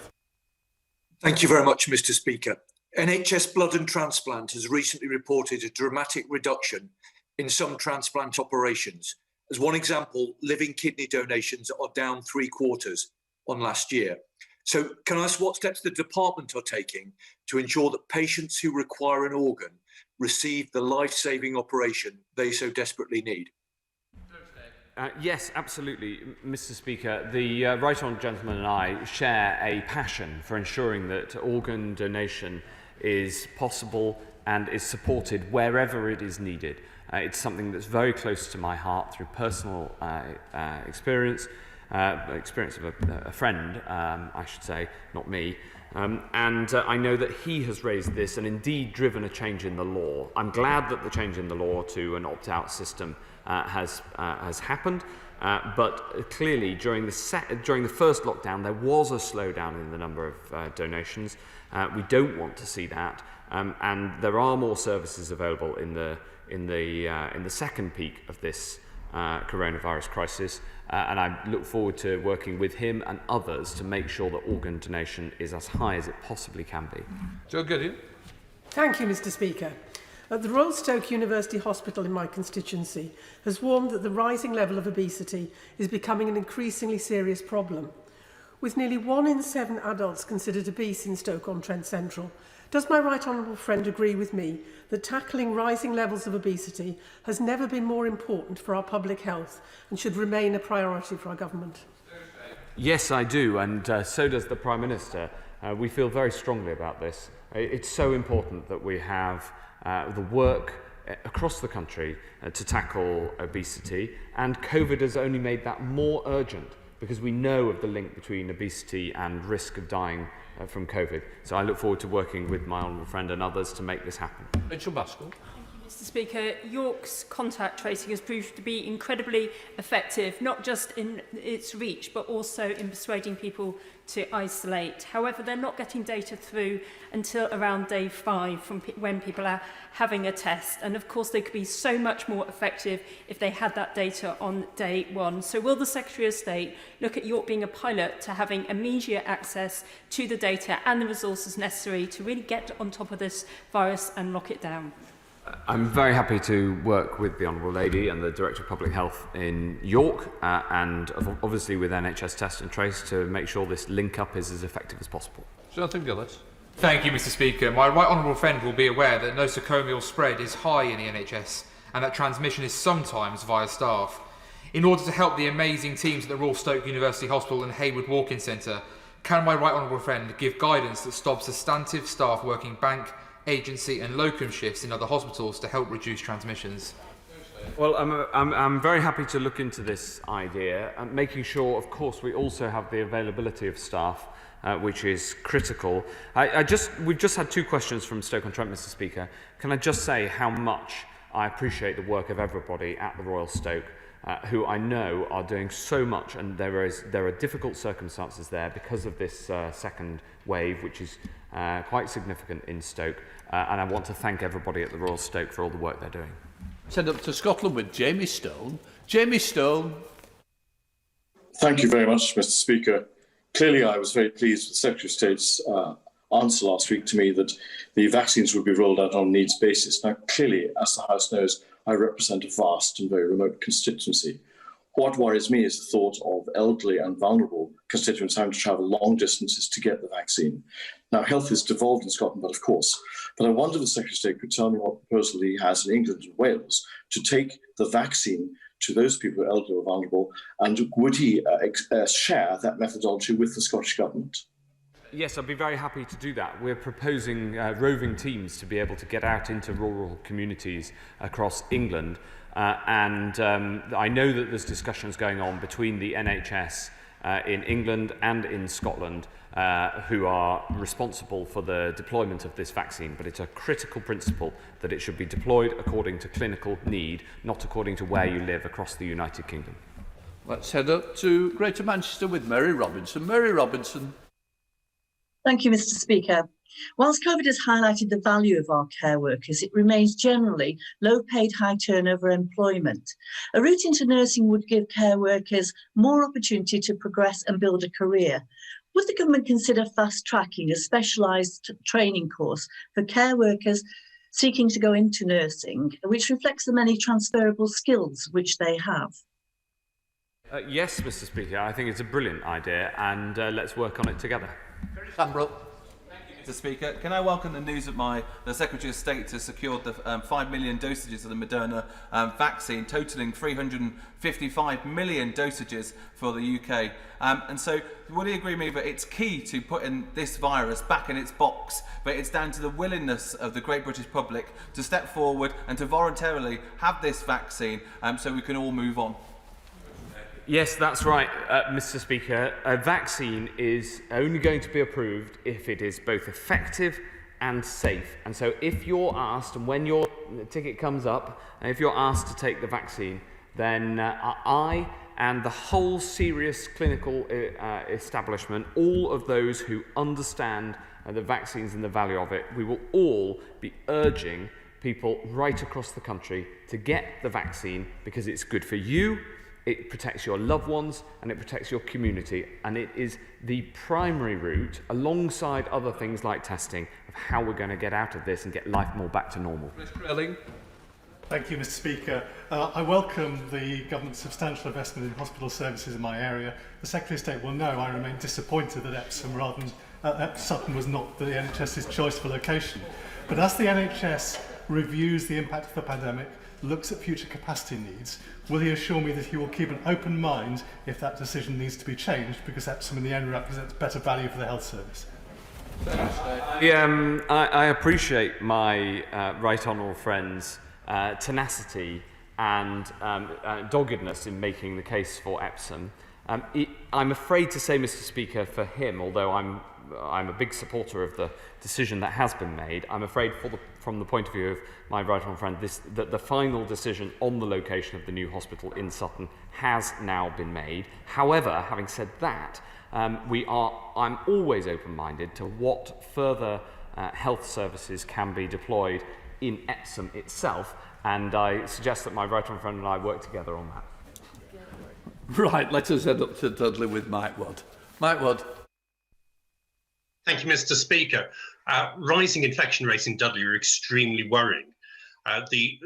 Thank you very much, Mr. Speaker. NHS Blood and Transplant has recently reported a dramatic reduction in some transplant operations. As one example, living kidney donations are down 3/4 on last year. So can I ask what steps the department are taking to ensure that patients who require an organ receive the life-saving operation they so desperately need? Yes, absolutely, Mr. Speaker. The right honourable gentleman and I share a passion for ensuring that organ donation is possible and is supported wherever it is needed. It's something that's very close to my heart through personal experience of a friend, I should say, not me. And I know that he has raised this and indeed driven a change in the law. I'm glad that the change in the law to an opt-out system has happened, but clearly during the first lockdown there was a slowdown in the number of donations. We don't want to see that, and there are more services available in the second peak of this coronavirus crisis, and I look forward to working with him and others to make sure that organ donation is as high as it possibly can be. Joe Gideon. Thank you, Mr. Speaker. The Royal Stoke University Hospital in my constituency has warned that the rising level of obesity is becoming an increasingly serious problem. With nearly 1 in 7 adults considered obese in Stoke-on-Trent Central, does my right honourable friend agree with me that tackling rising levels of obesity has never been more important for our public health and should remain a priority for our government? Yes, I do, and so does the Prime Minister. We feel very strongly about this. It's so important that we have the work across the country to tackle obesity, and COVID has only made that more urgent because we know of the link between obesity and risk of dying from COVID. So I look forward to working with my honourable friend and others to make this happen. Rachel Baskell. Mr. Speaker, York's contact tracing has proved to be incredibly effective, not just in its reach, but also in persuading people to isolate. However, they're not getting data through until around day 5 from when people are having a test. And of course, they could be so much more effective if they had that data on day 1. So will the Secretary of State look at York being a pilot to having immediate access to the data and the resources necessary to really get on top of this virus and lock it down? I'm very happy to work with the Honourable Lady and the Director of Public Health in York and obviously with NHS Test and Trace to make sure this link-up is as effective as possible. Jonathan Gillis. Thank you, Mr. Speaker. My right honourable friend will be aware that nosocomial spread is high in the NHS and that transmission is sometimes via staff. In order to help the amazing teams at the Royal Stoke University Hospital and Hayward Walk-in Centre, can my right honourable friend give guidance that stops substantive staff working bank, agency and locum shifts in other hospitals to help reduce transmissions? Well, I'm very happy to look into this idea and making sure, of course, we also have the availability of staff, which is critical. We've just had 2 questions from Stoke-on-Trent, Mr. Speaker. Can I just say how much I appreciate the work of everybody at the Royal Stoke, who I know are doing so much, and there are difficult circumstances there because of this second wave, which is quite significant in Stoke, and I want to thank everybody at the Royal Stoke for all the work they're doing. Send up to Scotland with Jamie Stone. Jamie Stone. Thank you very much, Mr. Speaker. Clearly, I was very pleased with the Secretary of State's answer last week to me that the vaccines would be rolled out on a needs basis. Now, clearly, as the House knows, I represent a vast and very remote constituency. What worries me is the thought of elderly and vulnerable constituents having to travel long distances to get the vaccine. Now, health is devolved in Scotland, but I wonder if the Secretary of State could tell me what proposal he has in England and Wales to take the vaccine to those people who are elderly or vulnerable? And would he share that methodology with the Scottish Government? Yes, I'd be very happy to do that. We're proposing roving teams to be able to get out into rural communities across England. And I know that there's discussions going on between the NHS in England and in Scotland who are responsible for the deployment of this vaccine. But it's a critical principle that it should be deployed according to clinical need, not according to where you live across the United Kingdom. Let's head up to Greater Manchester with Mary Robinson. Mary Robinson. Thank you, Mr. Speaker. Whilst COVID has highlighted the value of our care workers, it remains generally low-paid, high-turnover employment. A route into nursing would give care workers more opportunity to progress and build a career. Would the government consider fast-tracking a specialised training course for care workers seeking to go into nursing, which reflects the many transferable skills which they have? Yes, Mr. Speaker, I think it's a brilliant idea, and let's work on it together. Sambrook. Mr. Speaker, can I welcome the news that the Secretary of State has secured the 5 million dosages of the Moderna vaccine, totalling 355 million dosages for the UK. And so, would he agree with me that it's key to putting this virus back in its box, but it's down to the willingness of the great British public to step forward and to voluntarily have this vaccine so we can all move on? Yes, that's right, Mr. Speaker. A vaccine is only going to be approved if it is both effective and safe. And so if you're asked, and when your ticket comes up, if you're asked to take the vaccine, then I and the whole serious clinical establishment, all of those who understand the vaccines and the value of it, we will all be urging people right across the country to get the vaccine because it's good for you, it protects your loved ones, and it protects your community. And it is the primary route, alongside other things like testing, of how we're going to get out of this and get life more back to normal. Thank you, Mr. Speaker. I welcome the government's substantial investment in hospital services in my area. The Secretary of State will know I remain disappointed that Epsom rather than Sutton was not the NHS's choice for location. But as the NHS reviews the impact of the pandemic, looks at future capacity needs, will he assure me that he will keep an open mind if that decision needs to be changed, because Epsom in the end represents better value for the health service? I appreciate my right honourable friend's tenacity and doggedness in making the case for Epsom. I'm afraid to say, Mr. Speaker, for him, although I'm a big supporter of the decision that has been made, I'm afraid from the point of view of my right honourable friend, that the final decision on the location of the new hospital in Sutton has now been made. However, having said that, I'm always open-minded to what further health services can be deployed in Epsom itself, and I suggest that my right honourable friend and I work together on that. Right, let us head up to Dudley with Mike Wood. Mike Wood. Thank you, Mr. Speaker. Rising infection rates in Dudley are extremely worrying. The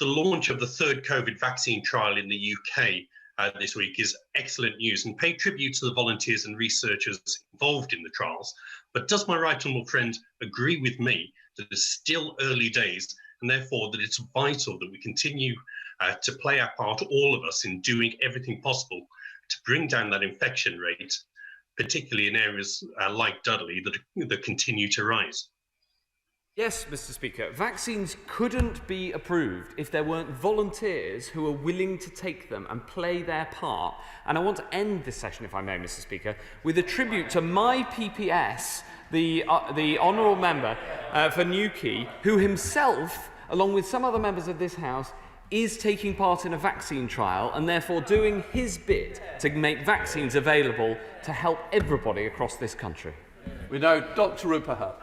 launch of the third COVID vaccine trial in the UK this week is excellent news and pay tribute to the volunteers and researchers involved in the trials. But does my right honourable friend agree with me that it's still early days and therefore that it's vital that we continue to play our part, all of us, in doing everything possible to bring down that infection rate, particularly in areas like Dudley that continue to rise? Yes, Mr. Speaker, vaccines couldn't be approved if there weren't volunteers who are willing to take them and play their part. And I want to end this session, if I may, Mr. Speaker, with a tribute to my PPS, the honourable member for Newquay, who himself, along with some other members of this House, is taking part in a vaccine trial and therefore doing his bit to make vaccines available to help everybody across this country. We know Dr Rupaha.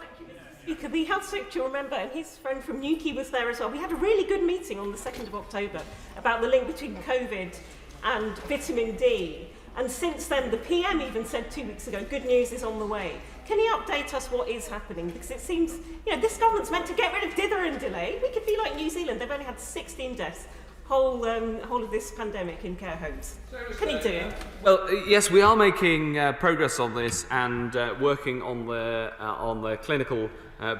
Speaker, the Health Secretary, remember, and his friend from Newquay was there as well. We had a really good meeting on the 2nd of October about the link between COVID and vitamin D. And since then, the PM even said 2 weeks ago, good news is on the way. Can he update us what is happening? Because it seems, this government's meant to get rid of dither and delay. We could be like New Zealand. They've only had 16 deaths whole of this pandemic in care homes. Can he do it? Well, yes, we are making progress on this and working on the clinical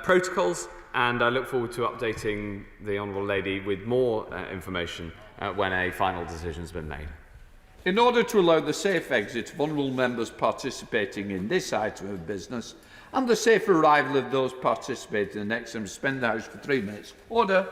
protocols. and I look forward to updating the Honourable Lady with more information when a final decision has been made. In order to allow the safe exit of honourable members participating in this item of business and the safe arrival of those participating in the next item, suspend the House for 3 minutes. Order.